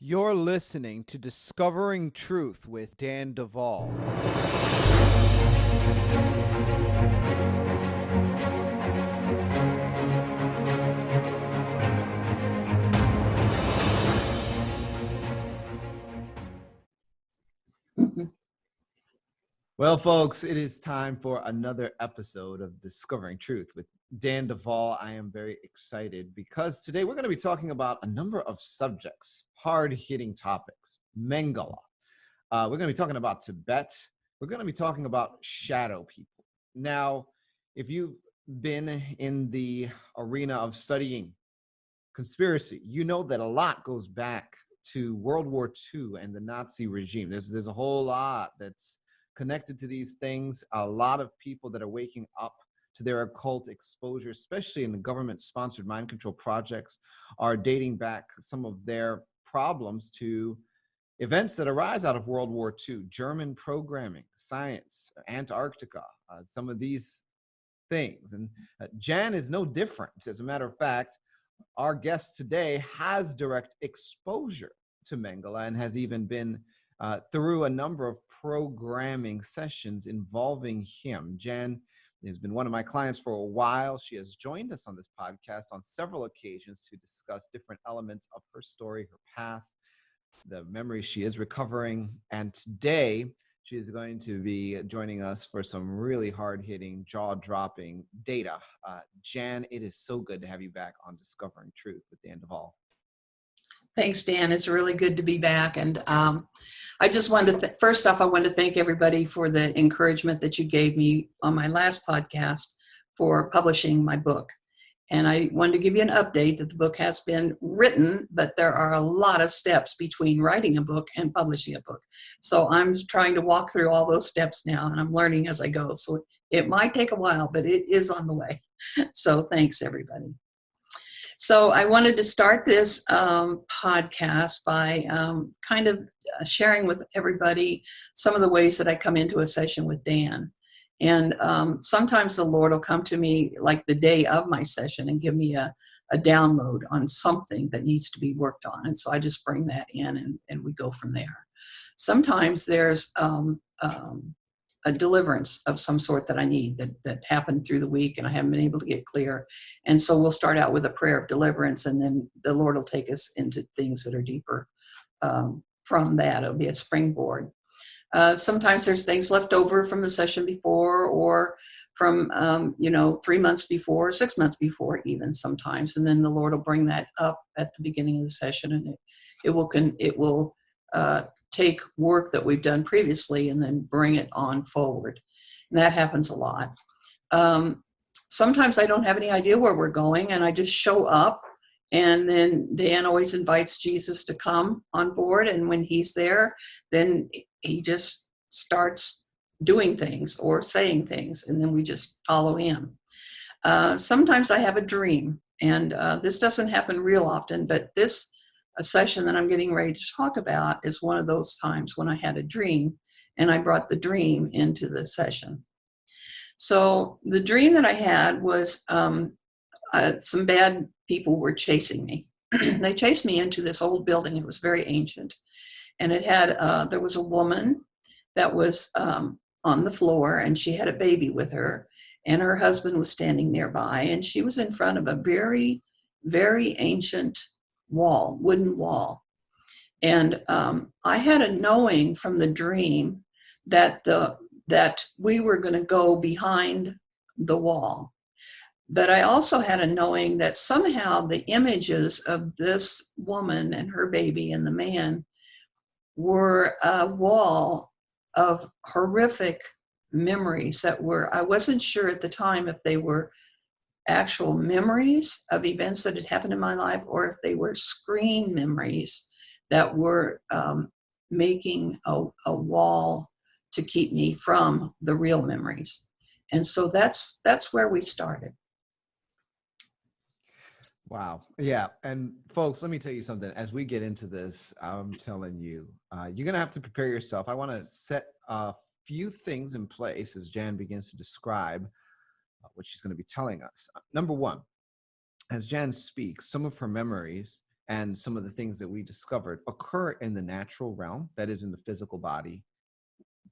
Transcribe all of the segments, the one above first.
You're listening to Discovering Truth with Dan Duval. Well, folks, it is time for another episode of Discovering Truth with Dan Duval. I am very excited because today we're going to be talking about a number of subjects, hard-hitting topics, Mengele. We're going to be talking about Tibet. We're going to be talking about shadow people. Now, if you've been in the arena of studying conspiracy, you know that a lot goes back to World War II and the Nazi regime. There's a whole lot that's connected to these things. A lot of people that are waking up to their occult exposure, especially in the government-sponsored mind control projects, are dating back some of their problems to events that arise out of World War II, German programming, science, Antarctica, some of these things. And Jan is no different. As a matter of fact, our guest today has direct exposure to Mengele and has even been through a number of programming sessions involving him. Jan has been one of my clients for a while. She has joined us on this podcast on several occasions to discuss different elements of her story, her past, the memories she is recovering. And today, she is going to be joining us for some really hard-hitting, jaw-dropping data. Jan, it is so good to have you back on Discovering Truth with Dan Duval. Thanks, Dan. It's really good to be back. And I just wanted to, first off, I want to thank everybody for the encouragement that you gave me on my last podcast for publishing my book. And I wanted to give you an update that the book has been written, but there are a lot of steps between writing a book and publishing a book. So I'm trying to walk through all those steps now, and I'm learning as I go. So it might take a while, but it is on the way. So thanks, everybody. So I wanted to start this podcast by kind of sharing with everybody some of the ways that I come into a session with Dan. And sometimes the Lord will come to me like the day of my session and give me a download on something that needs to be worked on. And so I just bring that in and we go from there. Sometimes there's a deliverance of some sort that I need that happened through the week and I haven't been able to get clear. And so we'll start out with a prayer of deliverance, and then the Lord will take us into things that are deeper from that. It'll be a springboard. Sometimes there's things left over from the session before, or from 3 months before, 6 months before even sometimes. And then the Lord will bring that up at the beginning of the session, and it will take work that we've done previously and then bring it on forward. And that happens a lot. Sometimes I don't have any idea where we're going, and I just show up, and then Dan always invites Jesus to come on board. And when he's there, then he just starts doing things or saying things, and then we just follow him. Sometimes I have a dream, and this doesn't happen real often, but this a session that I'm getting ready to talk about is one of those times when I had a dream, and I brought the dream into the session. So the dream that I had was some bad people were chasing me. They chased me into this old building. It was very ancient, and it had there was a woman that was on the floor, and she had a baby with her, and her husband was standing nearby, and she was in front of a very, very ancient wall, wooden wall. And I had a knowing from the dream that we were going to go behind the wall. But I also had a knowing that somehow the images of this woman and her baby and the man were a wall of horrific memories that were, I wasn't sure at the time if they were actual memories of events that had happened in my life, or if they were screen memories that were making a wall to keep me from the real memories. And so that's where we started. Wow. Yeah. And folks, let me tell you something. As we get into this, I'm telling you, you're going to have to prepare yourself. I want to set a few things in place as Jan begins to describe what she's going to be telling us. Number one, as Jan speaks, some of her memories and some of the things that we discovered occur in the natural realm, that is in the physical body.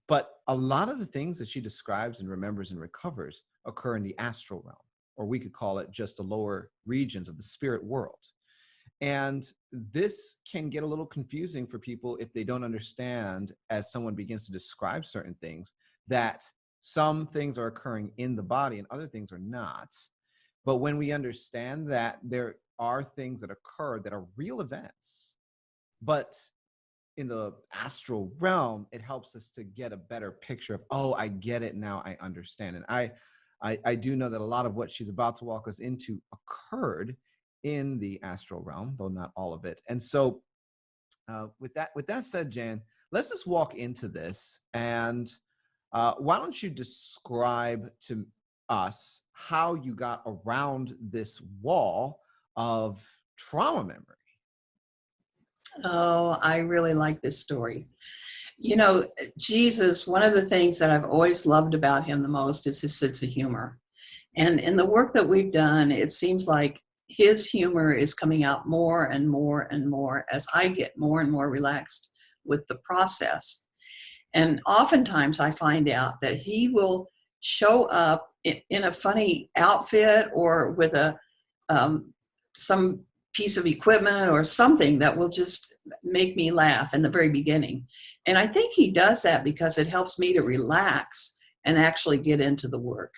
But a lot of the things that she describes and remembers and recovers occur in the astral realm, or we could call it just the lower regions of the spirit world. And this can get a little confusing for people if they don't understand, as someone begins to describe certain things, that some things are occurring in the body and other things are not. But when we understand that there are things that occur that are real events, but in the astral realm, it helps us to get a better picture of, oh, I get it now, I understand. And I do know that a lot of what she's about to walk us into occurred in the astral realm, though not all of it. And so with that said, Jan, let's just walk into this. And why don't you describe to us how you got around this wall of trauma memory? Oh, I really like this story. You know, Jesus, one of the things that I've always loved about him the most is his sense of humor. And in the work that we've done, it seems like his humor is coming out more and more and more as I get more and more relaxed with the process. And oftentimes I find out that he will show up in a funny outfit or with some piece of equipment or something that will just make me laugh in the very beginning. And I think he does that because it helps me to relax and actually get into the work.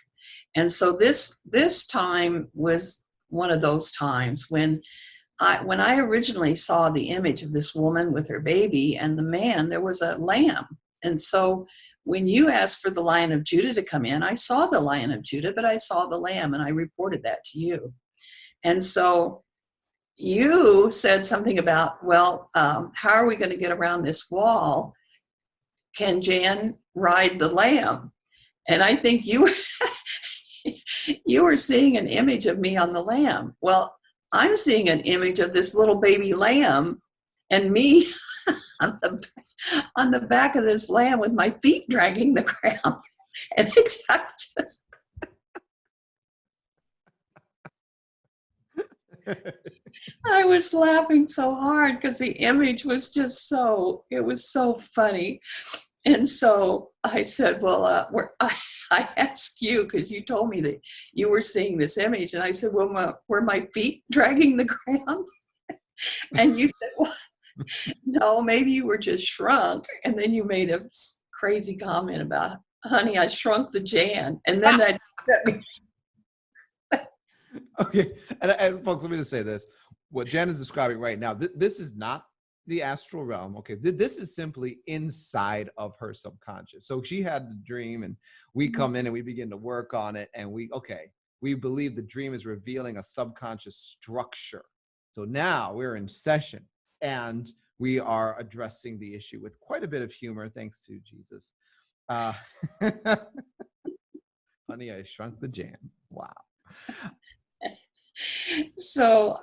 And so this time was one of those times when I originally saw the image of this woman with her baby and the man, there was a lamb. And so when you asked for the Lion of Judah to come in, I saw the Lion of Judah, but I saw the lamb, and I reported that to you. And so you said something about, well, how are we going to get around this wall? Can Jan ride the lamb? And I think you were seeing an image of me on the lamb. Well, I'm seeing an image of this little baby lamb and me on the back of this lamb with my feet dragging the ground. And it just I was laughing so hard because the image was just it was so funny. And so I said, well, I asked you because you told me that you were seeing this image. And I said, well, were my feet dragging the ground? And you said, well, no, maybe you were just shrunk. And then you made a crazy comment about, honey, I shrunk the Jan. And then that Okay, and folks, let me just say this. What Jan is describing right now, this is not the astral realm, okay? This is simply inside of her subconscious. So she had the dream, and we come in and we begin to work on it, and we believe the dream is revealing a subconscious structure. So now we're in session, and we are addressing the issue with quite a bit of humor, thanks to Jesus. Honey, I shrunk the Jan. Wow. So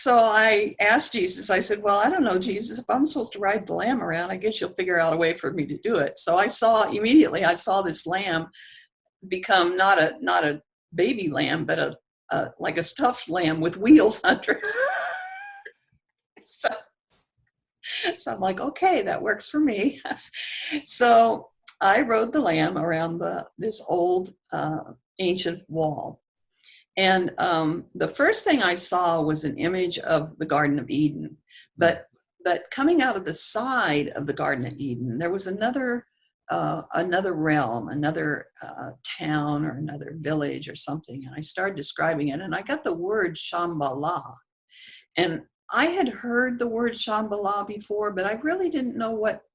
I asked Jesus, I said, well, I don't know, Jesus, if I'm supposed to ride the lamb around, I guess you'll figure out a way for me to do it. So I saw this lamb become not a baby lamb, but like a stuffed lamb with wheels under it. So I'm like, okay, that works for me. So I rode the lamb around this old ancient wall. And the first thing I saw was an image of the Garden of Eden. But coming out of the side of the Garden of Eden, there was another realm, another town or another village or something. And I started describing it, and I got the word Shamballa. And I had heard the word Shambhala before, but I really didn't know what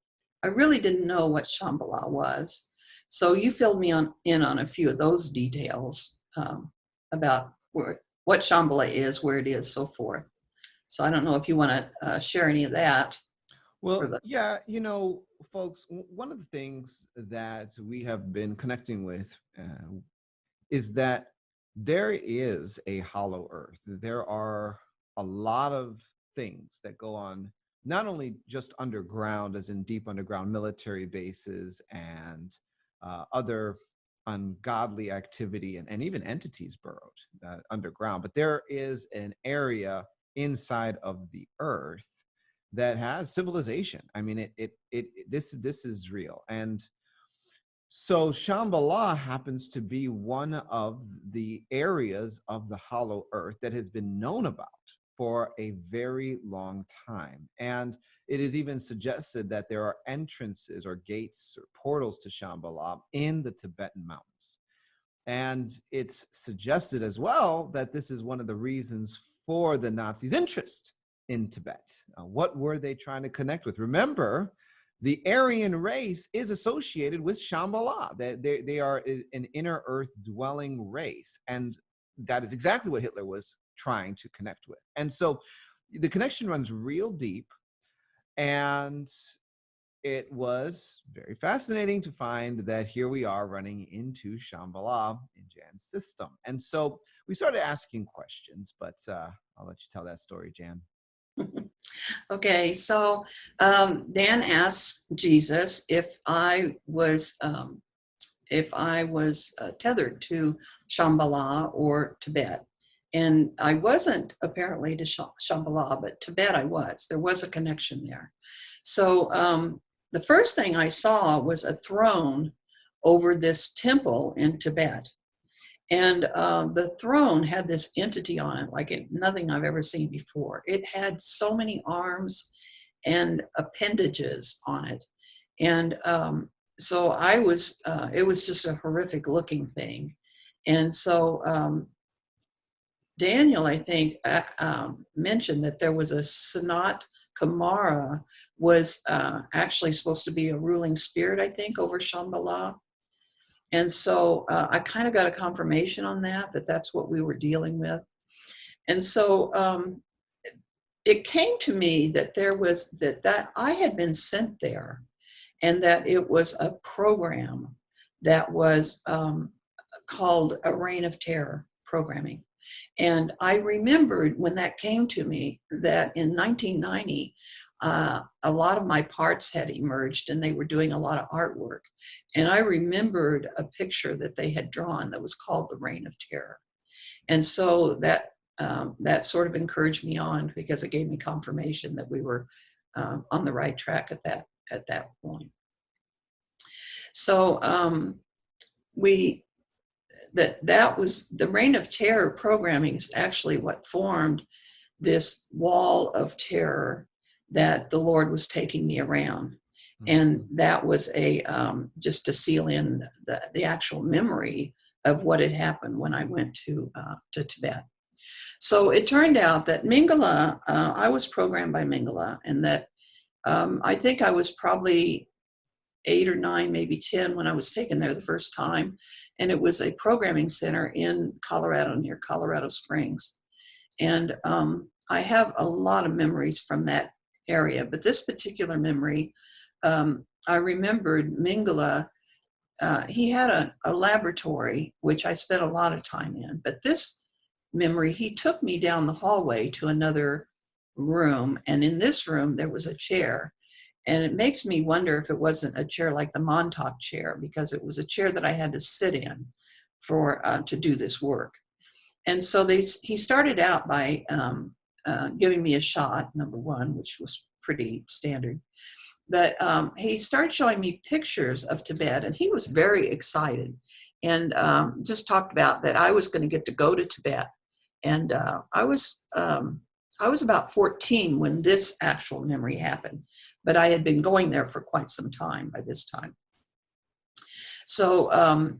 Shambhala was. So you filled me in on a few of those details. About what Shambhala is, where it is, so forth. So I don't know if you want to share any of that. Well, yeah, folks, one of the things that we have been connecting with is that there is a hollow earth. There are a lot of things that go on, not only just underground, as in deep underground military bases and other ungodly activity and even entities burrowed underground, but there is an area inside of the earth that has civilization. I mean, this is real. And so Shambhala happens to be one of the areas of the hollow earth that has been known about for a very long time. And it is even suggested that there are entrances or gates or portals to Shambhala in the Tibetan mountains. And it's suggested as well that this is one of the reasons for the Nazis' interest in Tibet. What were they trying to connect with? Remember, the Aryan race is associated with Shambhala. They are an inner earth dwelling race. And that is exactly what Hitler was trying to connect with. And so the connection runs real deep. And it was very fascinating to find that here we are running into Shambhala in Jan's system. And so we started asking questions, but I'll let you tell that story, Jan. Okay, so Dan asked Jesus if I was tethered to Shambhala or Tibet. And I wasn't apparently to Shambhala, but Tibet I was. There was a connection there. So the first thing I saw was a throne over this temple in Tibet. And the throne had this entity on it, like nothing I've ever seen before. It had so many arms and appendages on it. And so it was just a horrific looking thing. And so Daniel, I think, mentioned that there was a Sanat Kumara was actually supposed to be a ruling spirit, I think, over Shambhala. And so I kind of got a confirmation on that that's what we were dealing with. And so it came to me that there was that I had been sent there, and that it was a program that was called a Reign of Terror programming. And I remembered when that came to me that in 1990, a lot of my parts had emerged and they were doing a lot of artwork. And I remembered a picture that they had drawn that was called the Reign of Terror. And so that sort of encouraged me on, because it gave me confirmation that we were on the right track at that point. So that was the Reign of Terror programming is actually what formed this wall of terror that the Lord was taking me around. And that was just to seal in the actual memory of what had happened when I went to Tibet. So it turned out that Mengele, I was programmed by Mengele, and that I think I was probably 8 or 9, maybe 10 when I was taken there the first time. And it was a programming center in Colorado, near Colorado Springs. And I have a lot of memories from that area, but this particular memory, I remembered Mengele, he had a laboratory, which I spent a lot of time in, but this memory, he took me down the hallway to another room, and in this room there was a chair. And it makes me wonder if it wasn't a chair like the Montauk chair, because it was a chair that I had to sit in to do this work. And so he started out by giving me a shot, number one, which was pretty standard. But he started showing me pictures of Tibet, and he was very excited, and just talked about that I was going to get to go to Tibet. And I was about 14 when this actual memory happened, but I had been going there for quite some time by this time. So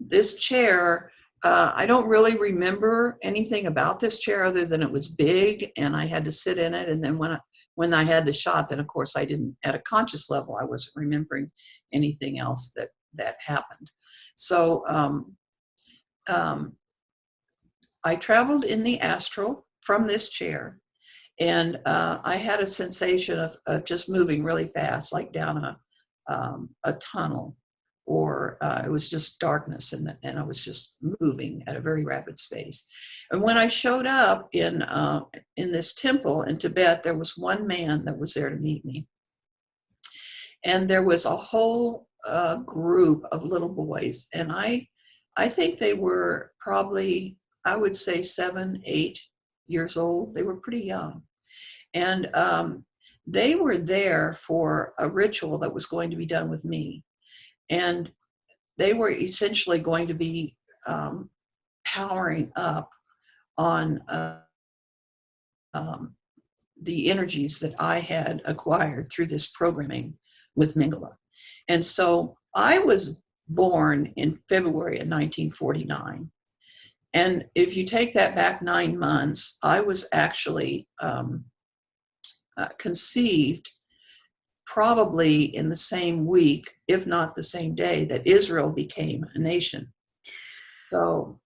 this chair, I don't really remember anything about this chair other than it was big and I had to sit in it. And then when I had the shot, then of course I didn't, at a conscious level, I wasn't remembering anything else that happened. So I traveled in the Astral from this chair, and I had a sensation of just moving really fast, like down a tunnel, or it was just darkness, and I was just moving at a very rapid pace. And when I showed up in this temple in Tibet, there was one man that was there to meet me, and there was a whole group of little boys, and I think they were probably, I would say 7, 8 years old. They were pretty young. And they were there for a ritual that was going to be done with me. And they were essentially going to be powering up on the energies that I had acquired through this programming with Mengele. And so I was born in February of 1949. And if you take that back 9 months, I was actually conceived probably in the same week, if not the same day, that Israel became a nation. So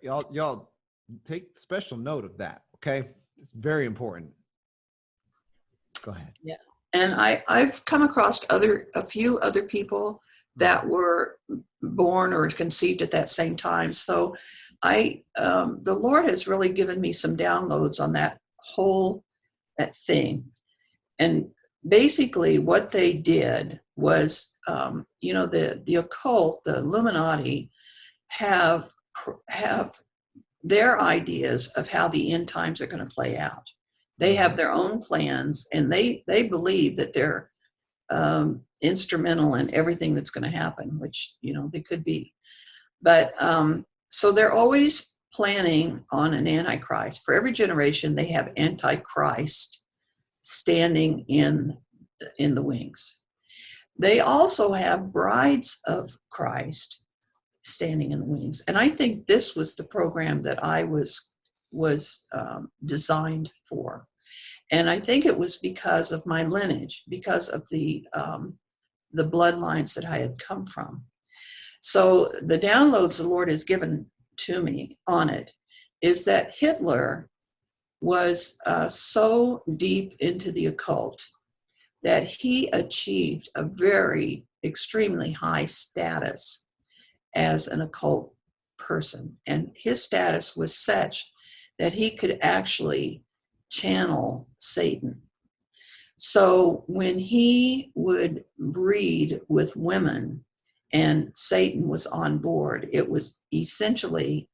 y'all take special note of that, okay? It's very important. Go ahead. yeah. And I've come across a few other people that were born or conceived at that same time. So the Lord has really given me some downloads on that thing. And basically what they did was, the occult, the Illuminati have their ideas of how the end times are going to play out. They have their own plans, and they believe that they're instrumental in everything that's going to happen, which, they could be. But so they're always planning on an Antichrist. For every generation, they have Antichrist standing in the wings. They also have brides of Christ standing in the wings. And I think this was the program that I was designed for. And I think it was because of my lineage, because of the bloodlines that I had come from. So the downloads the Lord has given to me on it is that Hitler was so deep into the occult that he achieved a very extremely high status as an occult person. And his status was such that he could actually channel Satan. So when he would breed with women and Satan was on board, it was essentially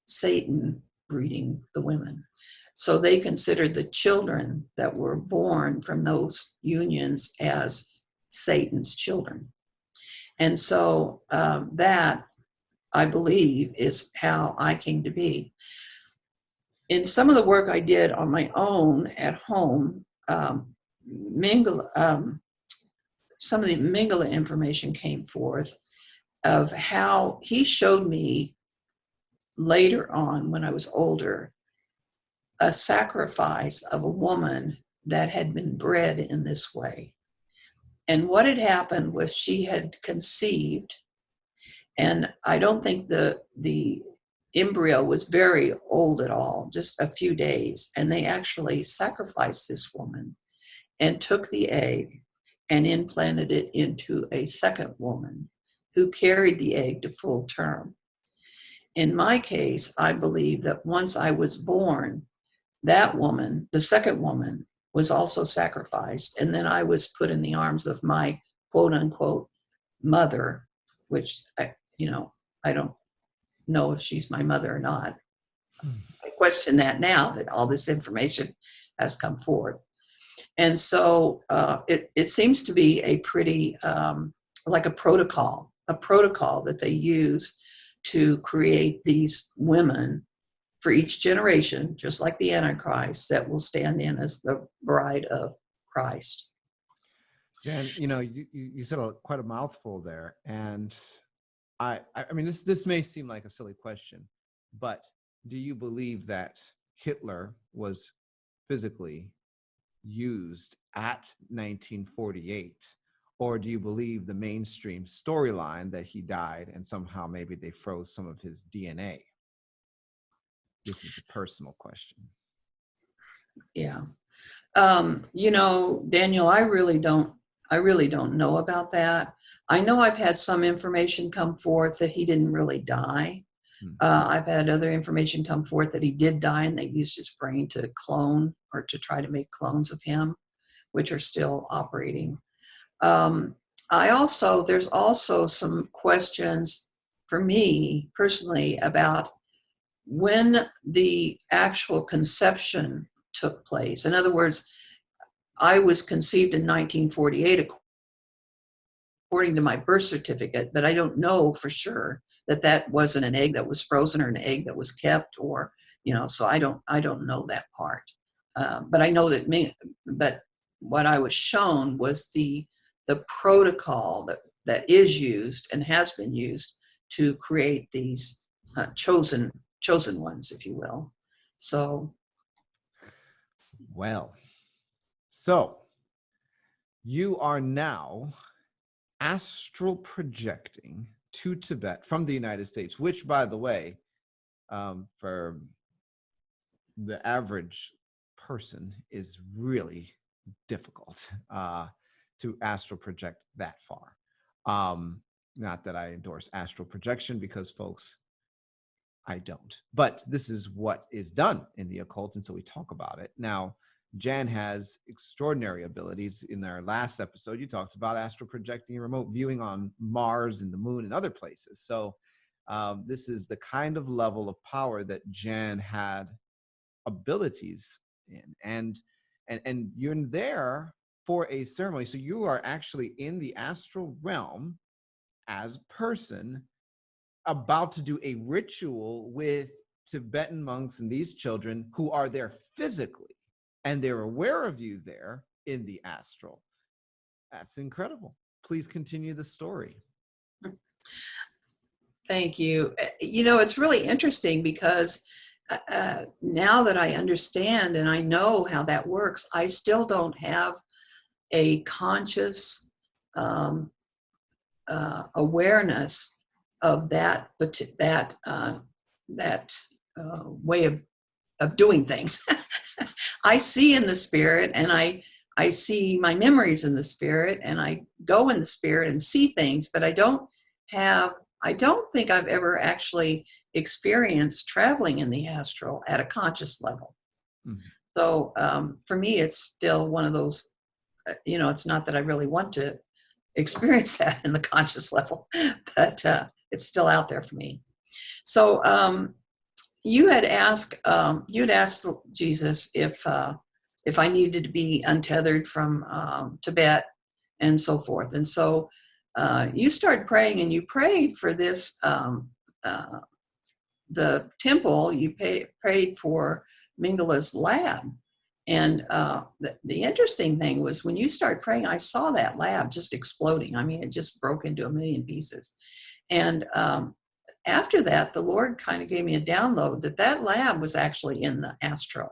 Satan breeding the women. So they considered the children that were born from those unions as Satan's children. And so that, I believe, is how I came to be. In some of the work I did on my own at home, Mengele, some of the Mengele information came forth of how he showed me later on, when I was older, a sacrifice of a woman that had been bred in this way. And what had happened was she had conceived, and I don't think the embryo was very old at all, just a few days. And they actually sacrificed this woman and took the egg and implanted it into a second woman who carried the egg to full term. In my case, I believe that once I was born, that woman, the second woman, was also sacrificed. And then I was put in the arms of my quote unquote mother, which I don't know if she's my mother or not. I question that now that all this information has come forward. And so it seems to be a pretty, like a protocol that they use to create these women for each generation, just like the Antichrist, that will stand in as the bride of Christ. Dan, you said quite a mouthful there. And I mean, this may seem like a silly question, but do you believe that Hitler was physically used at 1948? Or do you believe the mainstream storyline that he died and somehow maybe they froze some of his DNA? This is a personal question. Yeah. Daniel, I really don't know about that. I know I've had some information come forth that he didn't really die. I've had other information come forth that he did die and they used his brain to clone or to try to make clones of him, which are still operating. There's also some questions for me personally about when the actual conception took place, in other words, I was conceived in 1948 according to my birth certificate, but I don't know for sure that that wasn't an egg that was frozen or an egg that was kept, or, so I don't know that part. But I know that but what I was shown was the protocol that is used and has been used to create these chosen ones, if you will. So, Well, so you are now astral projecting to Tibet from the United States, which, by the way, for the average person is really difficult to astral project that far. Not that I endorse astral projection, because folks, I don't. But this is what is done in the occult, and so we talk about it. Now, Jan has extraordinary abilities. In our last episode, you talked about astral projecting and remote viewing on Mars and the moon and other places. So this is the kind of level of power that Jan had abilities in. And you're there for a ceremony. So you are actually in the astral realm as a person, about to do a ritual with Tibetan monks and these children who are there physically, and they're aware of you there in the astral. That's incredible. Please continue the story. thank you. It's really interesting because now that I understand and I know how that works, I still don't have a conscious awareness of that way of doing things. I see in the spirit, and I see my memories in the spirit, and I go in the spirit and see things, but I don't think I've ever actually experienced traveling in the astral at a conscious level. Mm-hmm. So for me, it's still one of those, it's not that I really want to experience that in the conscious level, but it's still out there for me. So you had asked Jesus if I needed to be untethered from Tibet and so forth. And so you started praying, and you prayed for this, the temple, you prayed for Mengele's lab. And the interesting thing was, when you started praying, I saw that lab just exploding. I mean, it just broke into a million pieces. And after that, the Lord kind of gave me a download that lab was actually in the astral,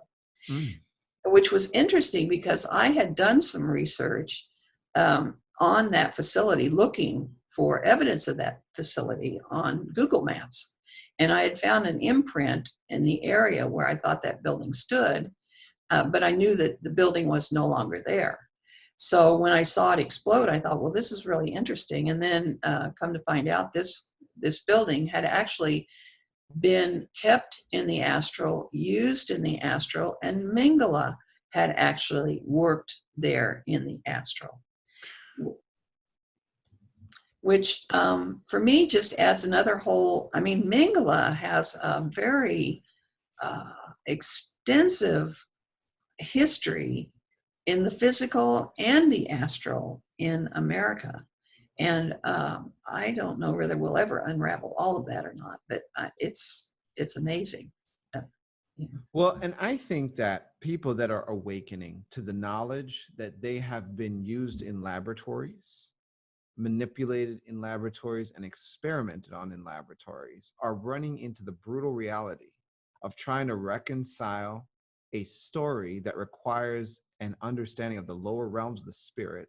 which was interesting because I had done some research on that facility, looking for evidence of that facility on Google Maps. And I had found an imprint in the area where I thought that building stood, but I knew that the building was no longer there. So when I saw it explode, I thought, well, this is really interesting. And then come to find out, this building had actually been kept in the astral, used in the astral, and Mengele had actually worked there in the astral, which for me just adds another whole. I mean, Mengele has a very extensive history in the physical and the astral in America. And I don't know whether we'll ever unravel all of that or not, but it's amazing. Well, and I think that people that are awakening to the knowledge that they have been used in laboratories, manipulated in laboratories, and experimented on in laboratories are running into the brutal reality of trying to reconcile a story that requires an understanding of the lower realms of the spirit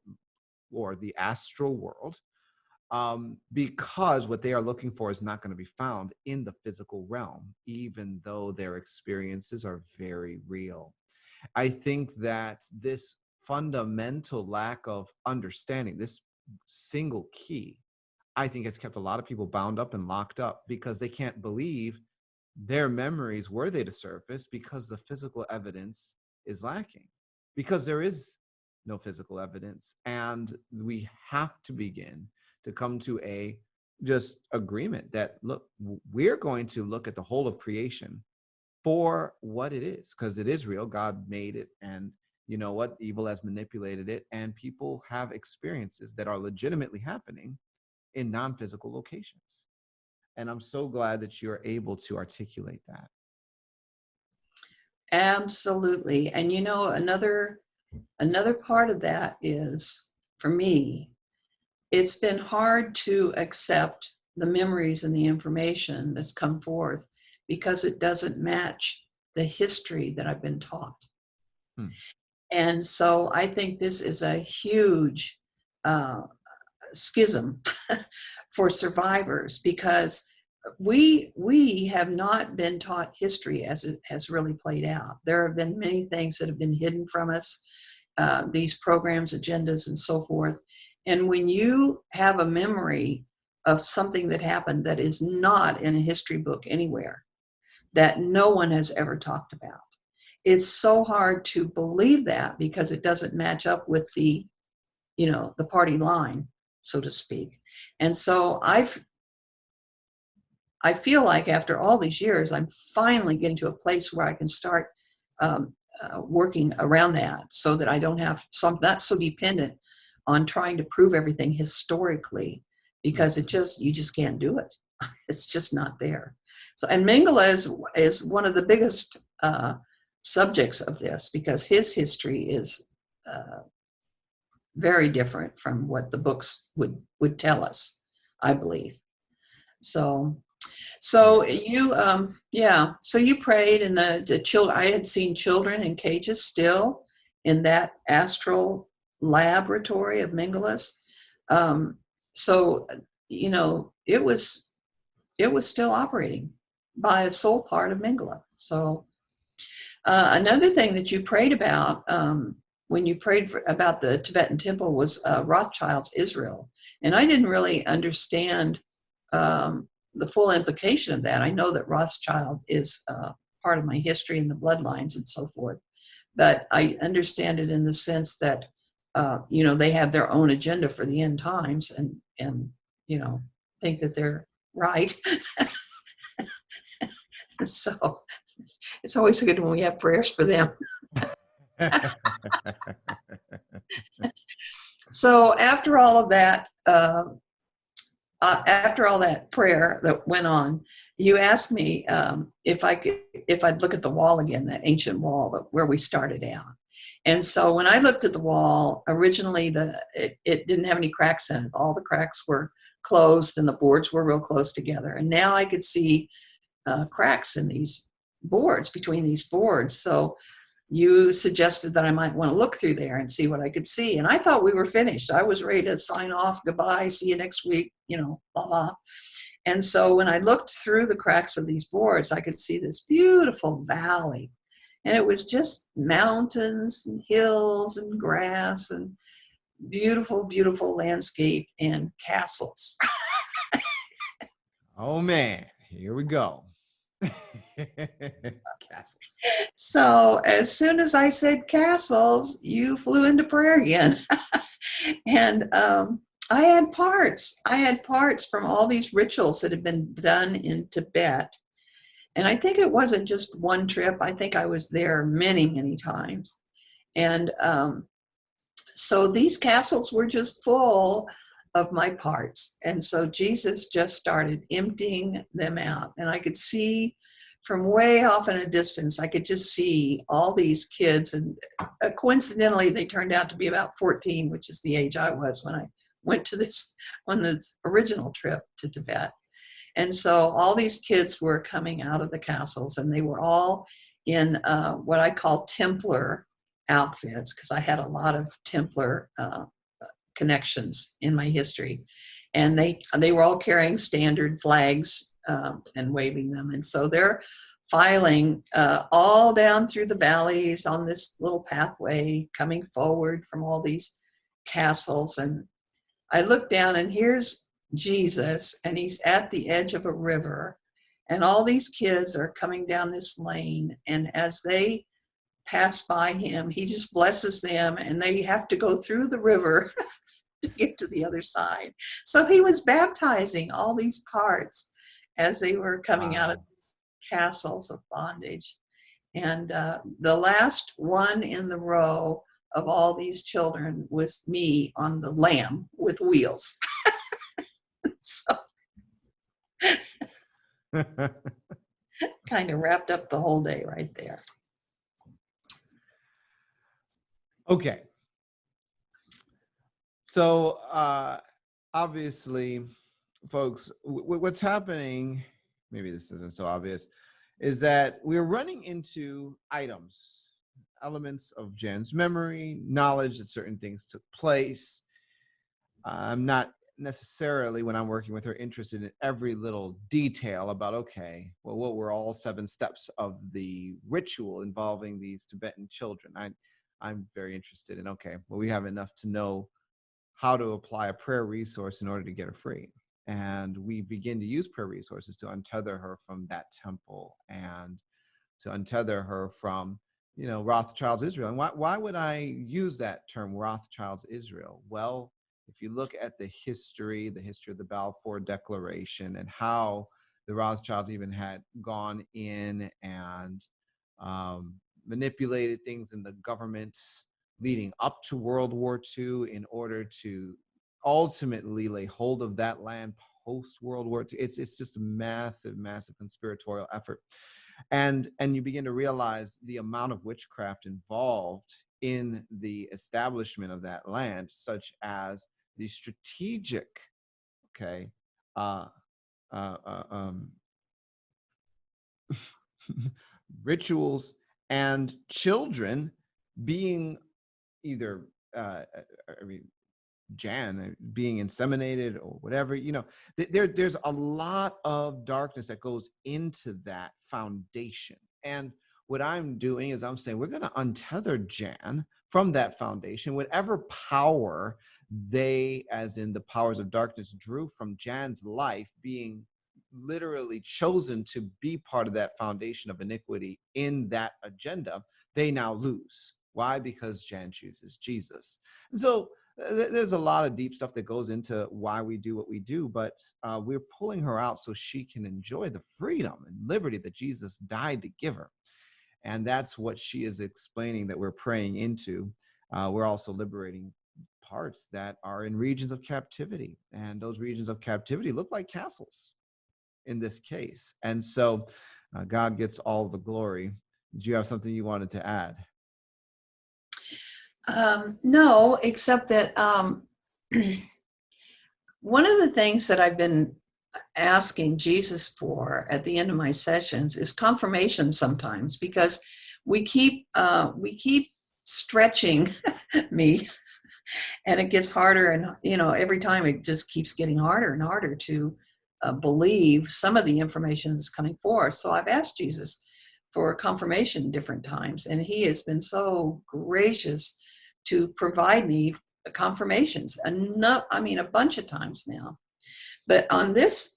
or the astral world, because what they are looking for is not going to be found in the physical realm, even though their experiences are very real. I think that this fundamental lack of understanding, this single key, I think has kept a lot of people bound up and locked up, because they can't believe their memories were they to surface, because the physical evidence is lacking, because there is no physical evidence. And we have to begin to come to a just agreement that, look, we're going to look at the whole of creation for what it is, because it is real. God made it, and you know what? Evil has manipulated it, and people have experiences that are legitimately happening in non-physical locations. And I'm so glad that you're able to articulate that. Absolutely. And you know, another part of that is, for me, it's been hard to accept the memories and the information that's come forth because it doesn't match the history that I've been taught. Hmm. And so I think this is a huge schism for survivors, because we have not been taught history as it has really played out. There have been many things that have been hidden from us, these programs, agendas, and so forth. And when you have a memory of something that happened that is not in a history book anywhere, that no one has ever talked about, it's so hard to believe that, because it doesn't match up with the, you know, the party line, so to speak. And so I feel like after all these years, I'm finally getting to a place where I can start working around that, so that I don't have, so I'm not so dependent on trying to prove everything historically, because you just can't do it. It's just not there. So, and Mengele is one of the biggest subjects of this, because his history is very different from what the books would tell us, I believe. So you so you prayed, and the children, I had seen children in cages still in that astral laboratory of Mengele's. So you know, it was still operating by a soul part of Mengele. So another thing that you prayed about, when you prayed about the Tibetan temple, was Rothschild's Israel. And I didn't really understand the full implication of that. I know that Rothschild is part of my history and the bloodlines and so forth, but I understand it in the sense that, you know, they have their own agenda for the end times, and you know, think that they're right. So it's always good when we have prayers for them. So after all of that, after all that prayer that went on, you asked me if I'd look at the wall again, that ancient wall where we started out. And so when I looked at the wall, originally it didn't have any cracks in it. All the cracks were closed, and the boards were real close together. And now I could see cracks in these boards, between these boards. So you suggested that I might want to look through there and see what I could see. And I thought we were finished. I was ready to sign off, goodbye, see you next week, you know, blah, blah. And so when I looked through the cracks of these boards, I could see this beautiful valley. And it was just mountains and hills and grass and beautiful, beautiful landscape and castles. Oh man, here we go. Castles. So as soon as I said castles, you flew into prayer again. And I had parts from all these rituals that had been done in Tibet. And I think it wasn't just one trip. I think I was there many, many times. And so these castles were just full of my parts. And so Jesus just started emptying them out. And I could see from way off in a distance, I could just see all these kids. And coincidentally, they turned out to be about 14, which is the age I was when I went to this, on this original trip to Tibet. And so all these kids were coming out of the castles, and they were all in what I call Templar outfits, because I had a lot of Templar connections in my history. And they were all carrying standard flags and waving them. And so they're filing all down through the valleys on this little pathway, coming forward from all these castles. And I look down, and here's Jesus, and he's at the edge of a river, and all these kids are coming down this lane, and as they pass by him, he just blesses them, and they have to go through the river to get to the other side. So he was baptizing all these parts as they were coming out of castles of bondage. And the last one in the row of all these children was me on the lamb with wheels. So kind of wrapped up the whole day right there. Okay. So obviously, folks, what's happening, maybe this isn't so obvious, is that we're running into items, elements of Jan's memory, knowledge that certain things took place. I'm not necessarily, when I'm working with her, interested in every little detail about, okay, well, what were all 7 steps of the ritual involving these Tibetan children? I'm very interested in, okay, well, we have enough to know how to apply a prayer resource in order to get her free. And we begin to use prayer resources to untether her from that temple and to untether her from, Rothschild's Israel. And why would I use that term, Rothschild's Israel? Well, if you look at the history of the Balfour Declaration and how the Rothschilds even had gone in and manipulated things in the government leading up to World War II in order to ultimately lay hold of that land post World War II. It's just a massive, massive conspiratorial effort. And you begin to realize the amount of witchcraft involved in the establishment of that land, such as the strategic, rituals and children being either Jan being inseminated or whatever, there's a lot of darkness that goes into that foundation. And what I'm doing is I'm saying we're going to untether Jan from that foundation. Whatever power they, as in the powers of darkness, drew from Jan's life being literally chosen to be part of that foundation of iniquity in that agenda, they now lose. Why? Because Jan chooses Jesus. And so there's a lot of deep stuff that goes into why we do what we do, but we're pulling her out so she can enjoy the freedom and liberty that Jesus died to give her. And that's what she is explaining that we're praying into. We're also liberating parts that are in regions of captivity. And those regions of captivity look like castles in this case. And so God gets all the glory. Did you have something you wanted to add? No, except that one of the things that I've been asking Jesus for at the end of my sessions is confirmation sometimes, because we keep stretching me, and it gets harder, and every time it just keeps getting harder and harder to believe some of the information that's coming forth. So I've asked Jesus for confirmation different times, and he has been so gracious to provide me confirmations, a bunch of times now. But on this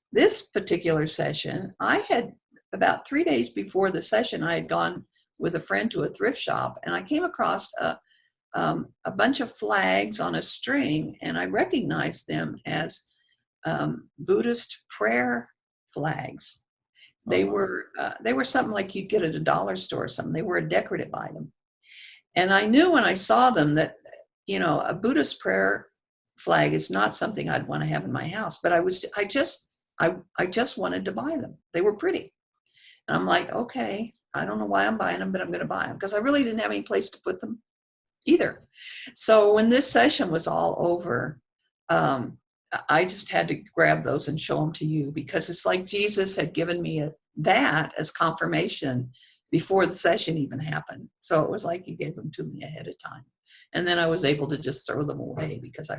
particular session, I had, about 3 days before the session, I had gone with a friend to a thrift shop, and I came across a bunch of flags on a string, and I recognized them as Buddhist prayer flags. They were something like you'd get at a dollar store or something. They were a decorative item. And I knew when I saw them that, a Buddhist prayer flag is not something I'd want to have in my house, but I just wanted to buy them. They were pretty. And I'm like, okay, I don't know why I'm buying them, but I'm going to buy them, because I really didn't have any place to put them either. So when this session was all over, I just had to grab those and show them to you, because it's like Jesus had given me that as confirmation before the session even happened. So it was like he gave them to me ahead of time. And then I was able to just throw them away, because I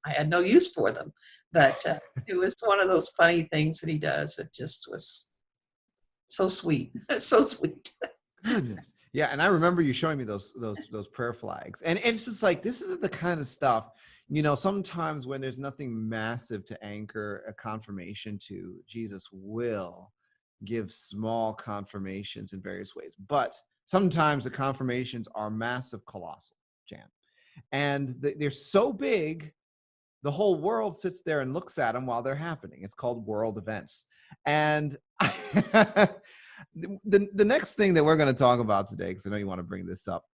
had no use for them. But it was one of those funny things that he does. It just was so sweet. So sweet. Goodness. Yeah, and I remember you showing me those prayer flags. And it's just like, this is the kind of stuff, sometimes when there's nothing massive to anchor a confirmation to, Jesus will give small confirmations in various ways. But sometimes the confirmations are massive, colossal, Jan. And they're so big the whole world sits there and looks at them while they're happening. It's called world events. And the next thing that we're going to talk about today, because I know you want to bring this up,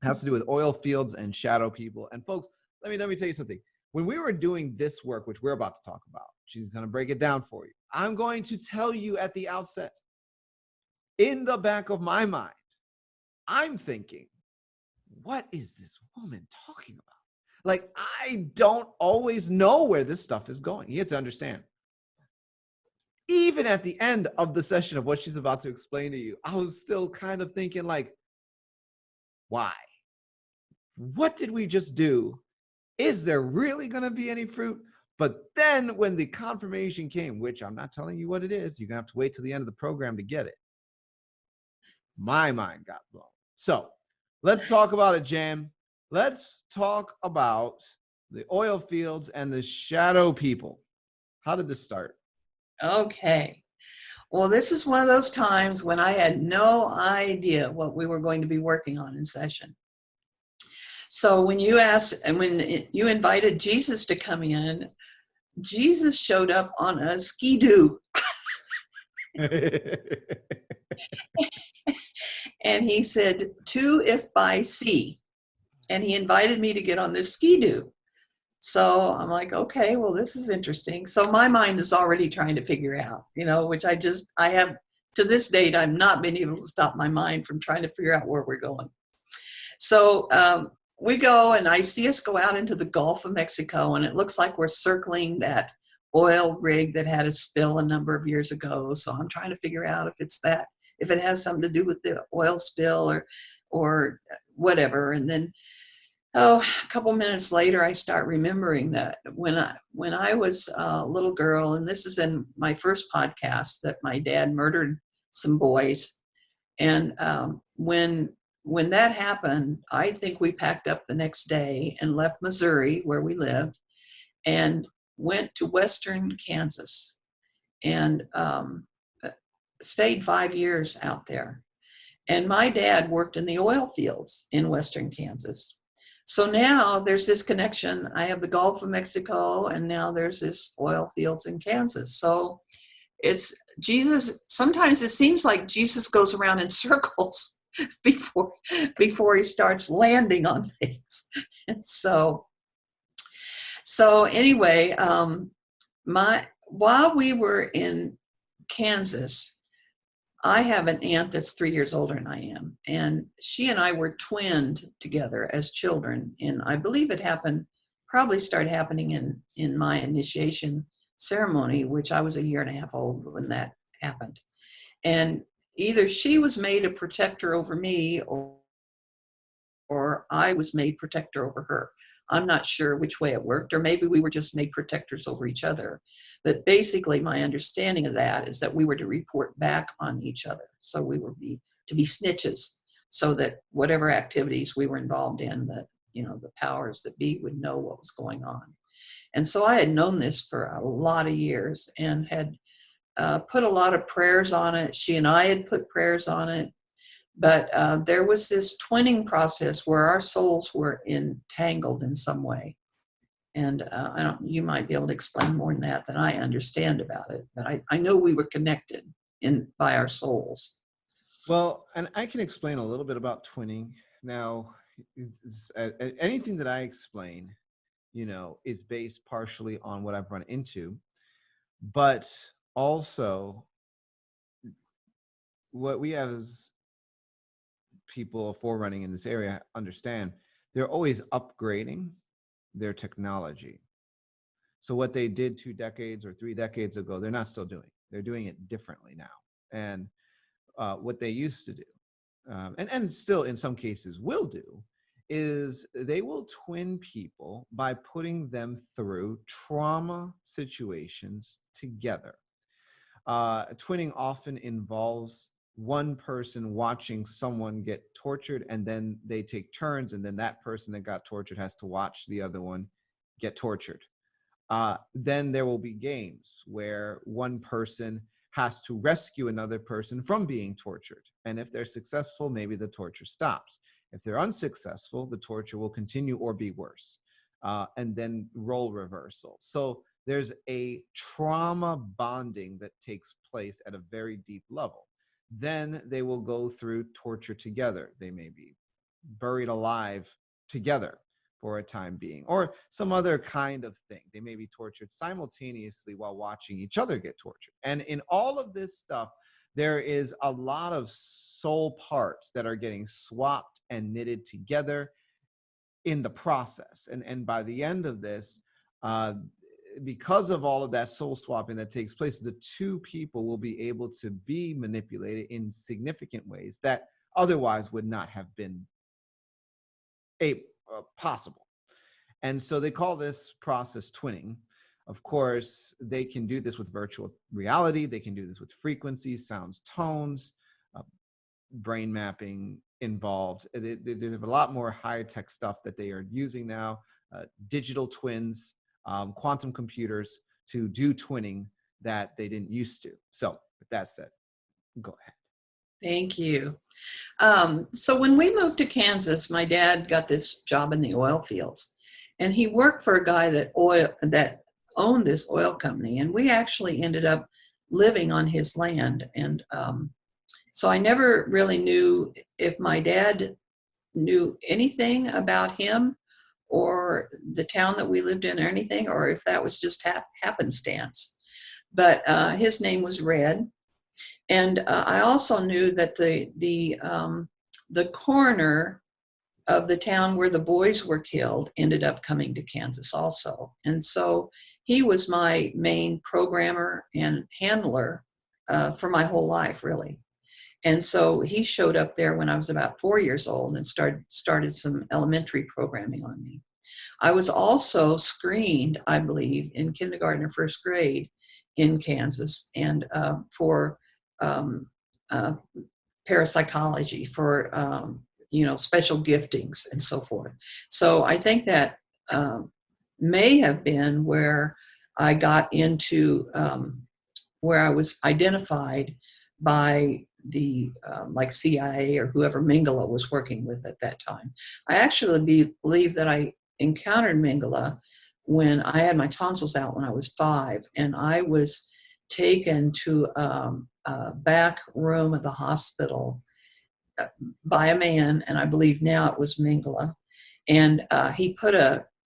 has to do with oil fields and shadow people. And folks, let me tell you something. When we were doing this work, which we're about to talk about, she's going to break it down for you. I'm going to tell you at the outset, in the back of my mind, I'm thinking, what is this woman talking about? Like, I don't always know where this stuff is going. You have to understand. Even at the end of the session of what she's about to explain to you, I was still kind of thinking, like, why? What did we just do? Is there really going to be any fruit? But then when the confirmation came, which I'm not telling you what it is, you're going to have to wait till the end of the program to get it. My mind got blown. So let's talk about it, Jan. Let's talk about the oil fields and the shadow people. How did this start? Okay. Well, this is one of those times when I had no idea what we were going to be working on in session. So when you asked, and when you invited Jesus to come in, Jesus showed up on a ski-doo. And he said, to if by sea. And he invited me to get on this ski-doo. So I'm like, okay, well, this is interesting. So my mind is already trying to figure out, which I have, to this date, I've not been able to stop my mind from trying to figure out where we're going. So we go, and I see us go out into the Gulf of Mexico, and it looks like we're circling that oil rig that had a spill a number of years ago. So I'm trying to figure out if it's that, if it has something to do with the oil spill or whatever. And then, a couple minutes later, I start remembering that when I was a little girl, and this is in my first podcast, that my dad murdered some boys. And when that happened, I think we packed up the next day and left Missouri, where we lived, and went to Western Kansas, and stayed 5 years out there. And my dad worked in the oil fields in Western Kansas. So now there's this connection. I have the Gulf of Mexico, and now there's this oil fields in Kansas. So it's Jesus. Sometimes it seems like Jesus goes around in circles before he starts landing on things. And so anyway, while we were in Kansas, I have an aunt that's 3 years older than I am, and she and I were twinned together as children. And I believe it probably started happening in my initiation ceremony, which I was a year and a half old when that happened. And either she was made a protector over me, or I was made protector over her. I'm not sure which way it worked, or maybe we were just made protectors over each other. But basically, my understanding of that is that we were to report back on each other. So we were to be snitches, so that whatever activities we were involved in, that the powers that be would know what was going on. And so I had known this for a lot of years, and had put a lot of prayers on it. She and I had put prayers on it. But there was this twinning process where our souls were entangled in some way. And you might be able to explain more than I understand about it. But I know we were connected by our souls. Well, and I can explain a little bit about twinning. Now, anything that I explain, is based partially on what I've run into, but also what we have as people forerunning in this area understand, they're always upgrading their technology. So what they did 2 decades or 3 decades ago, they're not still doing. They're doing it differently now. And what they used to do, and still in some cases will do, is they will twin people by putting them through trauma situations together. Twinning often involves one person watching someone get tortured, and then they take turns, and then that person that got tortured has to watch the other one get tortured. Then there will be games where one person has to rescue another person from being tortured. And if they're successful, maybe the torture stops. If they're unsuccessful, the torture will continue or be worse. and then role reversal. So there's a trauma bonding that takes place at a very deep level. Then they will go through torture together. They may be buried alive together for a time being, or some other kind of thing. They may be tortured simultaneously while watching each other get tortured. And in all of this stuff, there is a lot of soul parts that are getting swapped and knitted together in the process. And by the end of this, because of all of that soul swapping that takes place, the two people will be able to be manipulated in significant ways that otherwise would not have been possible. And so they call this process twinning. Of course, they can do this with virtual reality. They can do this with frequencies, sounds, tones, brain mapping involved. There's a lot more high-tech stuff that they are using now, digital twins, quantum computers to do twinning that they didn't used to. So with that said, go ahead. Thank you. So when we moved to Kansas, my dad got this job in the oil fields, and he worked for a guy that owned this oil company, and we actually ended up living on his land. And so I never really knew if my dad knew anything about him or the town that we lived in or anything, or if that was just happenstance. But his name was Red. And I also knew that the coroner of the town where the boys were killed ended up coming to Kansas also. And so he was my main programmer and handler for my whole life, really. And so he showed up there when I was about 4 years old and started some elementary programming on me. I was also screened, I believe, in kindergarten or first grade in Kansas, and for parapsychology, for special giftings and so forth. So I think that may have been where I got into where I was identified by the like CIA or whoever Mengele was working with at that time. I actually believe that I encountered Mengele when I had my tonsils out when I was 5, and I was taken to a back room of the hospital by a man, and I believe now it was Mengele, and he put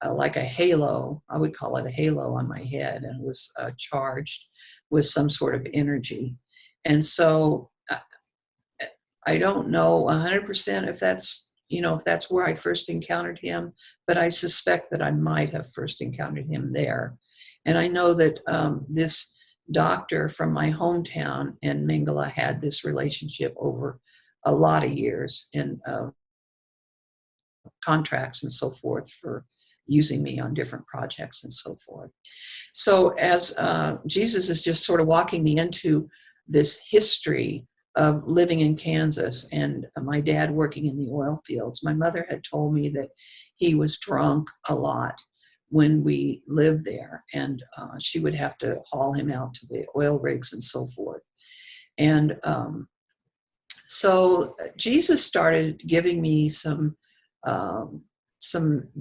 like a halo, I would call it a halo, on my head, and it was charged with some sort of energy. And so I don't know 100% if that's where I first encountered him, but I suspect that I might have first encountered him there. And I know that this doctor from my hometown and Mengele had this relationship over a lot of years, and contracts and so forth for using me on different projects and so forth. So as Jesus is just sort of walking me into this history of living in Kansas and my dad working in the oil fields, my mother had told me that he was drunk a lot when we lived there, and she would have to haul him out to the oil rigs and so forth. And so Jesus started giving me some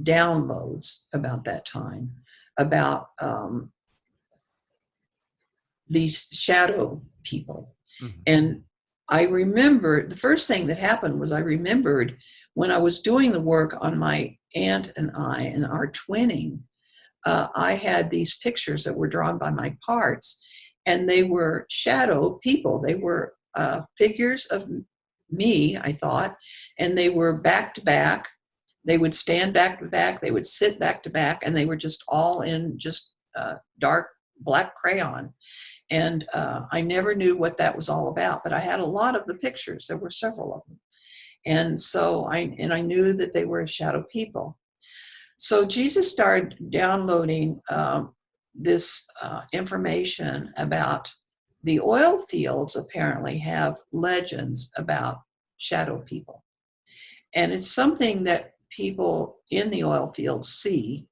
downloads about that time, about these shadow people. Mm-hmm. And I remember the first thing that happened was I remembered when I was doing the work on my aunt and I and our twinning, I had these pictures that were drawn by my parts, and they were shadow people. They were figures of me, I thought, and they were back to back. They would stand back to back, they would sit back to back, and they were just all in just dark black crayon. And I never knew what that was all about, but I had a lot of the pictures. There were several of them. And so I knew that they were shadow people. So Jesus started downloading this information about the oil fields. Apparently have legends about shadow people. And it's something that people in the oil fields see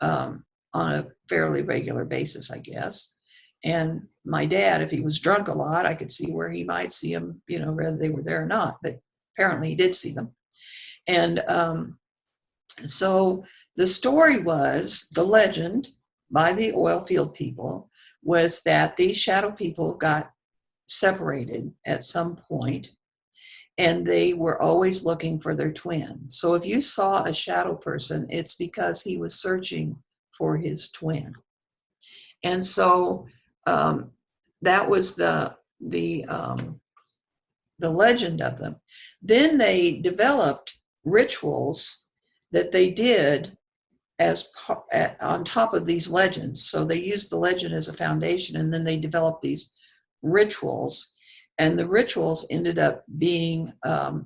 on a fairly regular basis, I guess. And my dad, if he was drunk a lot, I could see where he might see them, whether they were there or not, but apparently he did see them. And so The story was, the legend by the oil field people was that these shadow people got separated at some point, and they were always looking for their twin. So if you saw a shadow person, it's because he was searching for his twin. And so that was the legend of them. Then they developed rituals that they did as on top of these legends. So they used the legend as a foundation, and then they developed these rituals, and the rituals ended up being a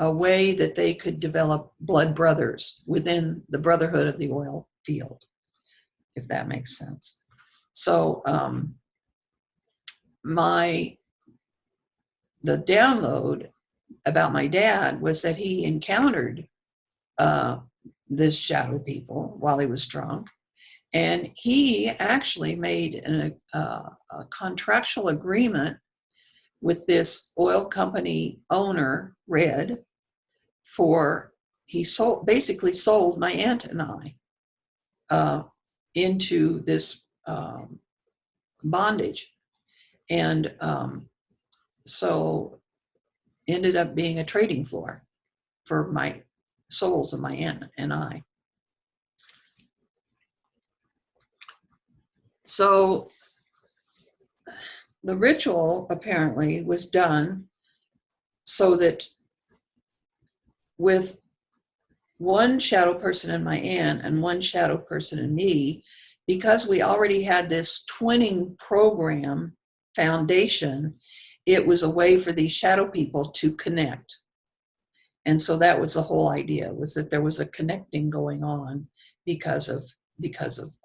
way that they could develop blood brothers within the brotherhood of the oil field, if that makes sense. So the download about my dad was that he encountered this shadow people while he was drunk, and he actually made a contractual agreement with this oil company owner, Red, he basically sold my aunt and I into this bondage, and so ended up being a trading floor for my souls of my aunt and I. So the ritual apparently was done so that with one shadow person in my aunt and one shadow person in me, because we already had this twinning program foundation, it was a way for these shadow people to connect. And so that was the whole idea, was that there was a connecting going on because of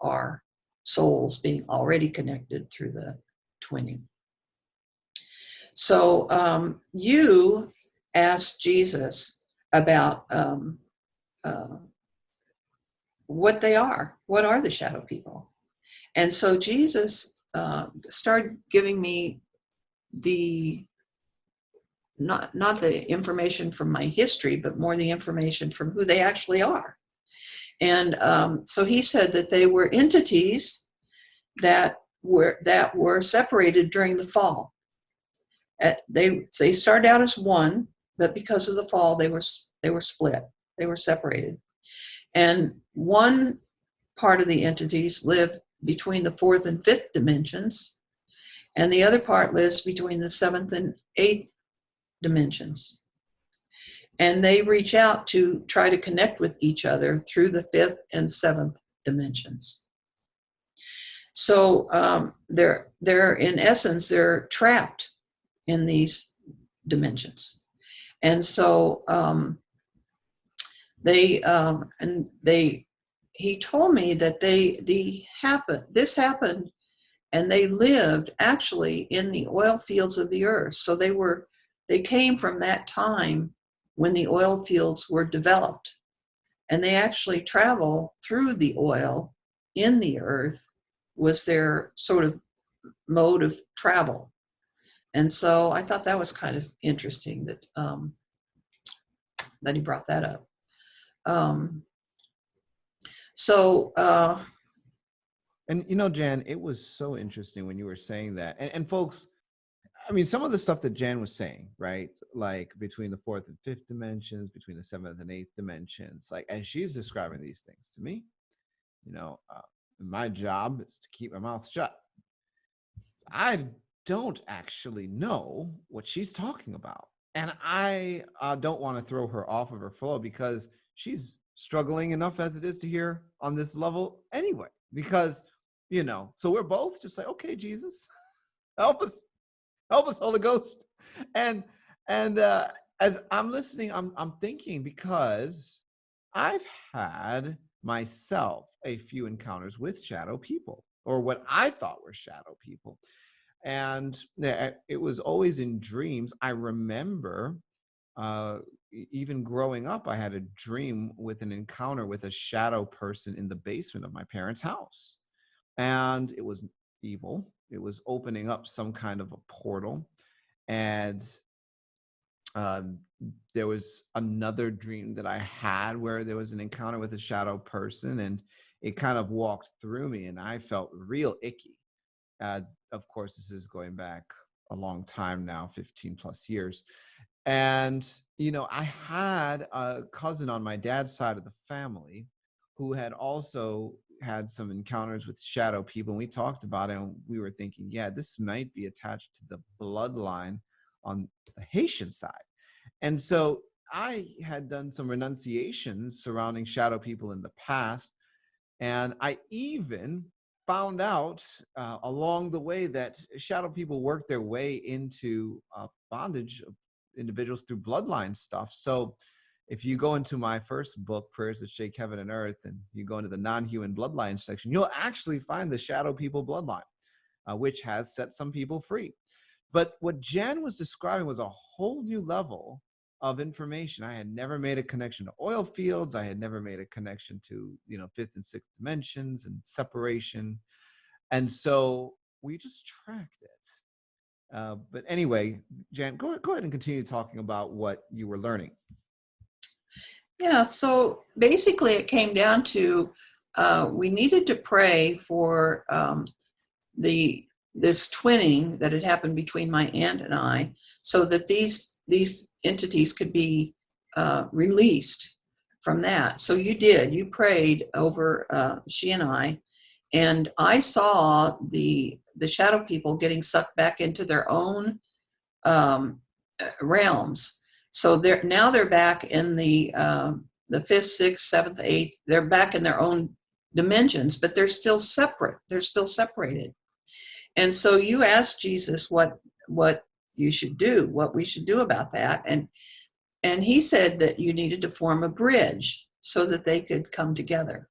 our souls being already connected through the twinning. So you asked Jesus about what they are. What are the shadow people? And so Jesus started giving me not the information from my history, but more the information from who they actually are. And so he said that they were entities that were separated during the fall. They started out as one, but because of the fall, they were split. They were separated. And one part of the entities lived between the 4th and 5th dimensions, and the other part lives between the 7th and 8th dimensions. And they reach out to try to connect with each other through the 5th and 7th dimensions. So they're in essence, they're trapped in these dimensions. And so he told me that this happened, and they lived actually in the oil fields of the earth. So they came from that time when the oil fields were developed, and they actually travel through the oil in the earth was their sort of mode of travel. And so I thought that was kind of interesting that he brought that up. And Jan, it was so interesting when you were saying that. And folks, I mean, some of the stuff that Jan was saying, right? Like between the 4th and 5th dimensions, between the 7th and 8th dimensions, like as she's describing these things to me, my job is to keep my mouth shut. I don't actually know what she's talking about. And I don't want to throw her off of her flow, because she's struggling enough as it is to hear on this level anyway. Because, so we're both just like, okay, Jesus, help us, Holy Ghost. And as I'm listening, I'm thinking, because I've had myself a few encounters with shadow people, or what I thought were shadow people. And it was always in dreams. I remember even growing up, I had a dream with an encounter with a shadow person in the basement of my parents' house. And it was evil. It was opening up some kind of a portal. And there was another dream that I had where there was an encounter with a shadow person, and it kind of walked through me, and I felt real icky. Uh, of course, this is going back a long time now, 15 plus years. And, I had a cousin on my dad's side of the family who had also had some encounters with shadow people. And we talked about it, and we were thinking, yeah, this might be attached to the bloodline on the Haitian side. And so I had done some renunciations surrounding shadow people in the past. And I even found out along the way that shadow people work their way into bondage of individuals through bloodline stuff. So if you go into my first book, Prayers That Shake Heaven and Earth, and you go into the non-human bloodline section, you'll actually find the shadow people bloodline, which has set some people free. But what Jan was describing was a whole new level of information. I had never made a connection to oil fields. I had never made a connection to, fifth and sixth dimensions and separation. And so we just tracked it. But anyway, Jan, go ahead and continue talking about what you were learning. Yeah, so basically it came down to we needed to pray for this twinning that had happened between my aunt and I, so that these entities could be released from that. So you prayed over she and I saw the shadow people getting sucked back into their own realms. So they're back in the fifth, sixth, seventh, eighth. They're back in their own dimensions, but they're still separate. They're still separated. And so you asked Jesus what you should do, what we should do about that. And he said that you needed to form a bridge so that they could come together.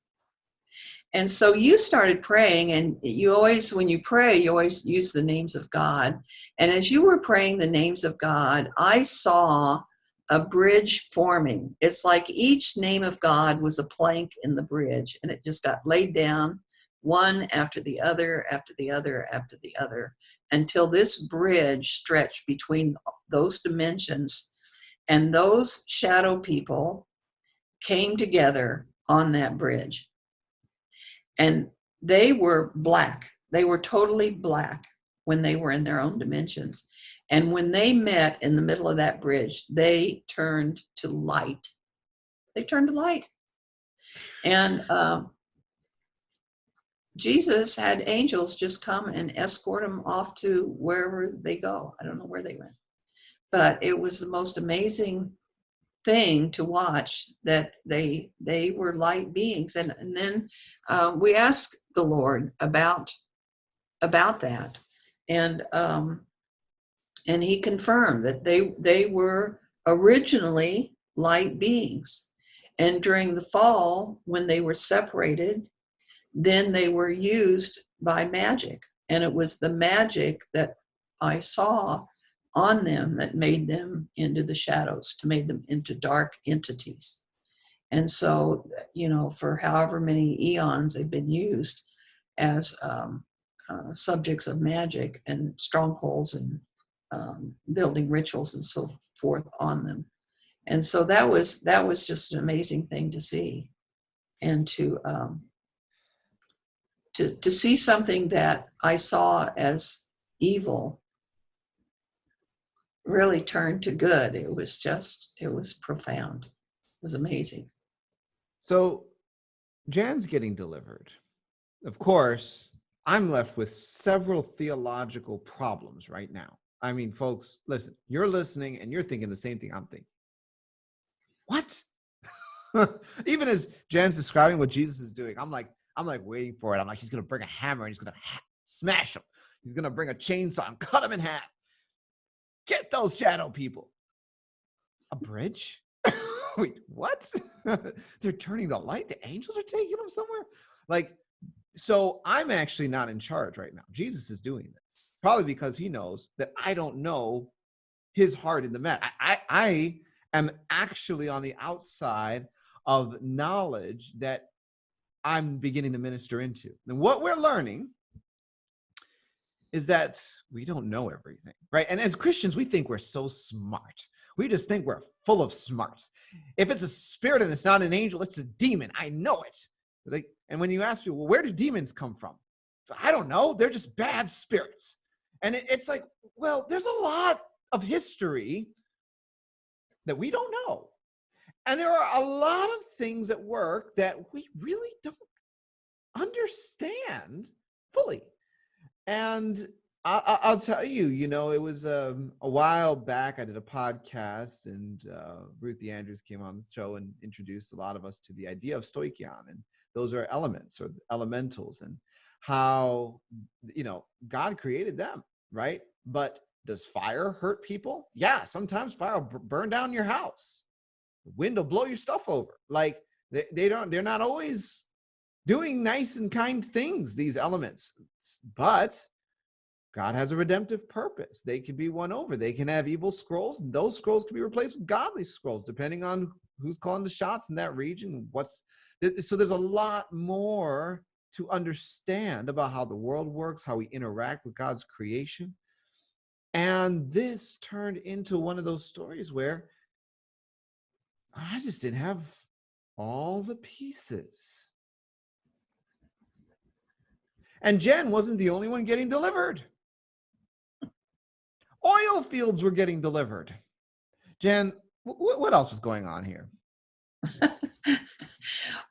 And so you started praying, and when you pray, you always use the names of God. And as you were praying the names of God, I saw a bridge forming. It's like each name of God was a plank in the bridge, and it just got laid down one after the other, after the other, after the other, until this bridge stretched between those dimensions. And those shadow people came together on that bridge. And they were black. They were totally black when they were in their own dimensions. And when they met in the middle of that bridge, they turned to light. They turned to light. And Jesus had angels just come and escort them off to wherever they go. I don't know where they went. But it was the most amazing thing to watch, that they were light beings. And then we asked the Lord about that. And he confirmed that they were originally light beings. And during the fall, when they were separated, then they were used by magic. And it was the magic that I saw on them that made them into the shadows, to make them into dark entities. And so, for however many eons they've been used as subjects of magic and strongholds and building rituals and so forth on them. And so that was just an amazing thing to see, and to see something that I saw as evil really turned to good. It was profound. It was amazing. So Jan's getting delivered. Of course, I'm left with several theological problems right now. I mean, folks, listen, you're listening and you're thinking the same thing I'm thinking. What? Even as Jan's describing what Jesus is doing, I'm like waiting for it. I'm like, he's going to bring a hammer and he's going to smash him. He's going to bring a chainsaw and cut him in half. Get those shadow people. A bridge? Wait, what? They're turning the light? The angels are taking them somewhere? So I'm actually not in charge right now. Jesus is doing this. Probably because he knows that I don't know his heart in the matter. I am actually on the outside of knowledge that I'm beginning to minister into. And what we're learning is that we don't know everything, right? And as Christians, we think we're so smart. We just think we're full of smarts. If it's a spirit and it's not an angel, it's a demon. I know it. Like, and when you ask people, well, where do demons come from? I don't know. They're just bad spirits. And it's like, well, there's a lot of history that we don't know. And there are a lot of things at work that we really don't understand fully. And I'll tell you, it was a while back, I did a podcast, and Ruthie Andrews came on the show and introduced a lot of us to the idea of stoichion. And those are elements or elementals, and how, God created them, right? But does fire hurt people? Yeah, sometimes fire will burn down your house. The wind will blow your stuff over. Like they're not always doing nice and kind things, these elements. But God has a redemptive purpose. They can be won over. They can have evil scrolls, and those scrolls can be replaced with godly scrolls, depending on who's calling the shots in that region. So there's a lot more to understand about how the world works, how we interact with God's creation. And this turned into one of those stories where I just didn't have all the pieces. And Jen wasn't the only one getting delivered. Oil fields were getting delivered. Jen, what else was going on here?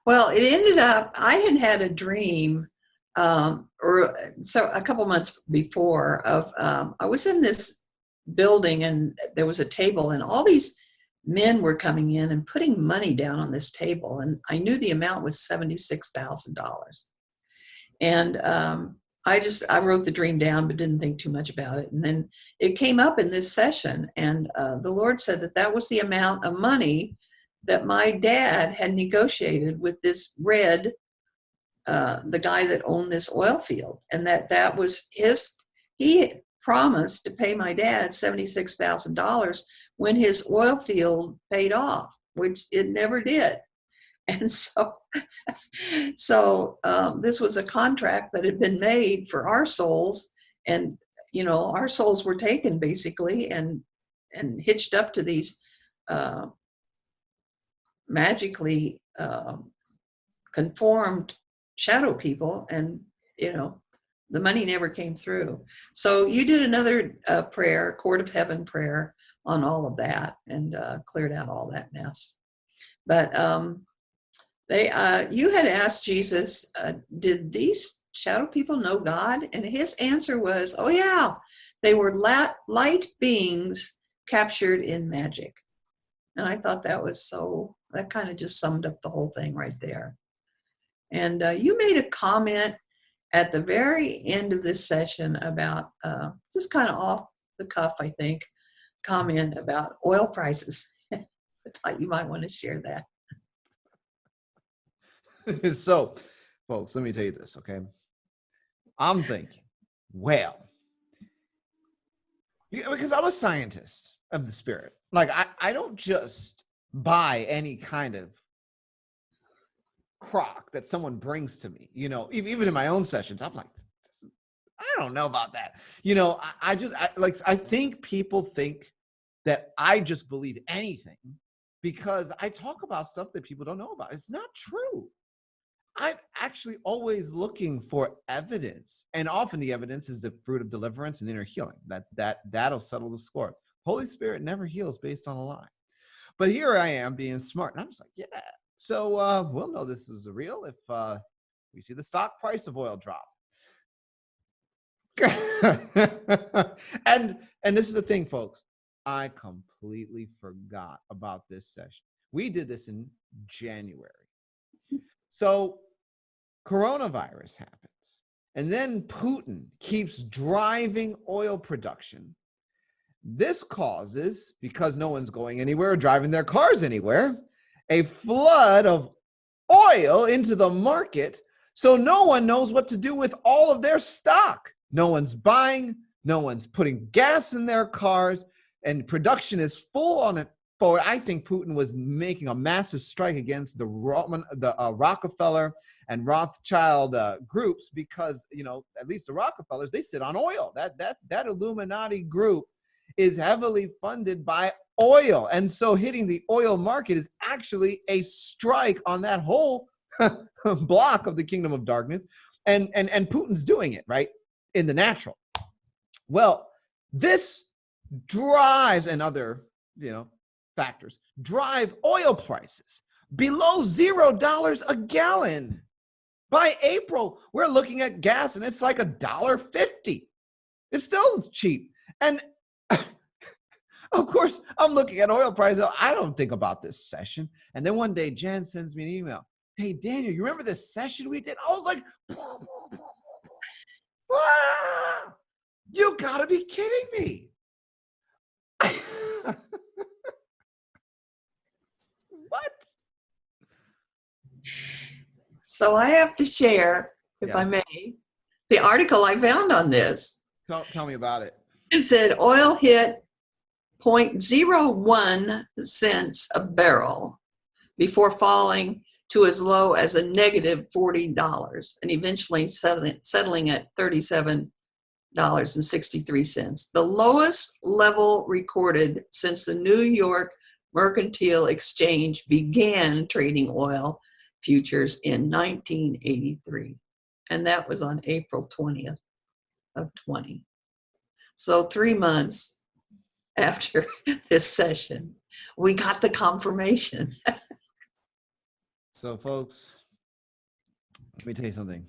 Well, it ended up, I had a dream, a couple months before of, I was in this building and there was a table and all these men were coming in and putting money down on this table. And I knew the amount was $76,000. And I wrote the dream down, but didn't think too much about it. And then it came up in this session, and the Lord said that was the amount of money that my dad had negotiated with this Red, the guy that owned this oil field, and that was he promised to pay my dad $76,000 when his oil field paid off, which it never did. And so this was a contract that had been made for our souls, and our souls were taken basically and hitched up to these magically conformed shadow people, and the money never came through. So you did another prayer, court of heaven prayer, on all of that, and cleared out all that mess. But you had asked Jesus, did these shadow people know God? And his answer was, oh yeah, they were light beings captured in magic. And I thought that kind of just summed up the whole thing right there. And you made a comment at the very end of this session about, just kind of off the cuff, I think, comment about oil prices. I thought you might want to share that. So, folks, let me tell you this, okay? I'm thinking, well, because I'm a scientist of the spirit. Like, I don't just buy any kind of crock that someone brings to me, even in my own sessions. I'm like, I don't know about that. I think people think that I just believe anything because I talk about stuff that people don't know about. It's not true. I'm actually always looking for evidence, and often the evidence is the fruit of deliverance and inner healing. That'll settle the score. Holy Spirit never heals based on a lie. But here I am being smart, and I'm just like, yeah. So we'll know this is real if we see the stock price of oil drop. and this is the thing, folks. I completely forgot about this session. We did this in January. So coronavirus happens, and then Putin keeps driving oil production. This causes, because no one's going anywhere or driving their cars anywhere, a flood of oil into the market, so no one knows what to do with all of their stock. No one's buying, no one's putting gas in their cars, and production is full on it. I think Putin was making a massive strike against the Rockefeller and Rothschild groups, because at least the Rockefellers, they sit on oil. That Illuminati group is heavily funded by oil. And so hitting the oil market is actually a strike on that whole block of the kingdom of darkness. And Putin's doing it, right, in the natural. Well, this drives, and other, factors, drive oil prices below $0 a gallon. By April, we're looking at gas and it's like $1.50. It's still cheap. And of course, I'm looking at oil prices. I don't think about this session. And then one day, Jan sends me an email. Hey, Daniel, you remember this session we did? I was like, wow, you gotta be kidding me. What? So I have to share, if I may, the article I found on this. Tell me about it. It said oil hit 0.01 cents a barrel before falling to as low as a negative $40 and eventually settling at $37.63, the lowest level recorded since the New York Mercantile Exchange began trading oil futures in 1983. And that was on April 20th of 20. So 3 months after this session, we got the confirmation. So folks, let me tell you something.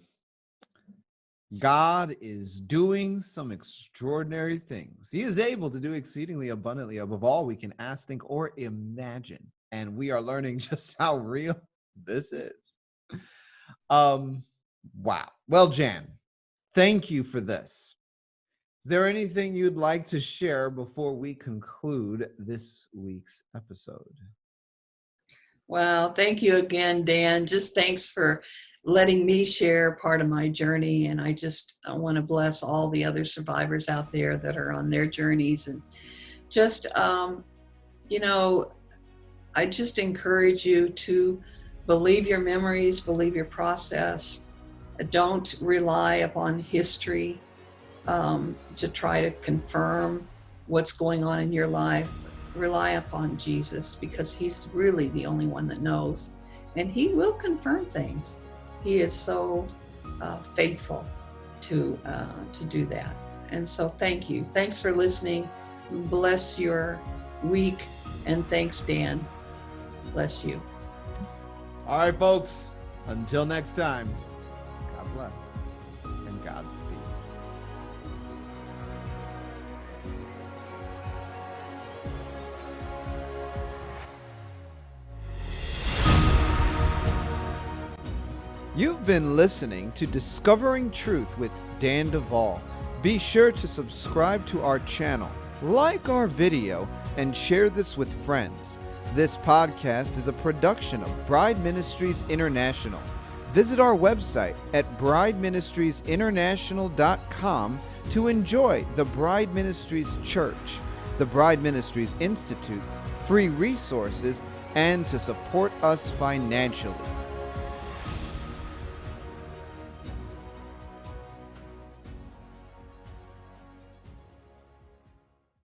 God is doing some extraordinary things. He is able to do exceedingly abundantly above all we can ask, think, or imagine. And we are learning just how real this is. Wow. Well, Jan, thank you for this. Is there anything you'd like to share before we conclude this week's episode? Well, thank you again, Dan. Just thanks for letting me share part of my journey. And I want to bless all the other survivors out there that are on their journeys. And just, I just encourage you to believe your memories, believe your process. Don't rely upon history to try to confirm what's going on in your life. Rely upon Jesus, because he's really the only one that knows, and he will confirm things. He is so faithful to do that. And so thank you. Thanks for listening. Bless your week. And thanks, Dan. Bless you. All right, folks. Until next time, God bless and Godspeed. You've been listening to Discovering Truth with Dan Duval. Be sure to subscribe to our channel, like our video, and share this with friends. This podcast is a production of Bride Ministries International. Visit our website at brideministriesinternational.com to enjoy the Bride Ministries Church, the Bride Ministries Institute, free resources, and to support us financially.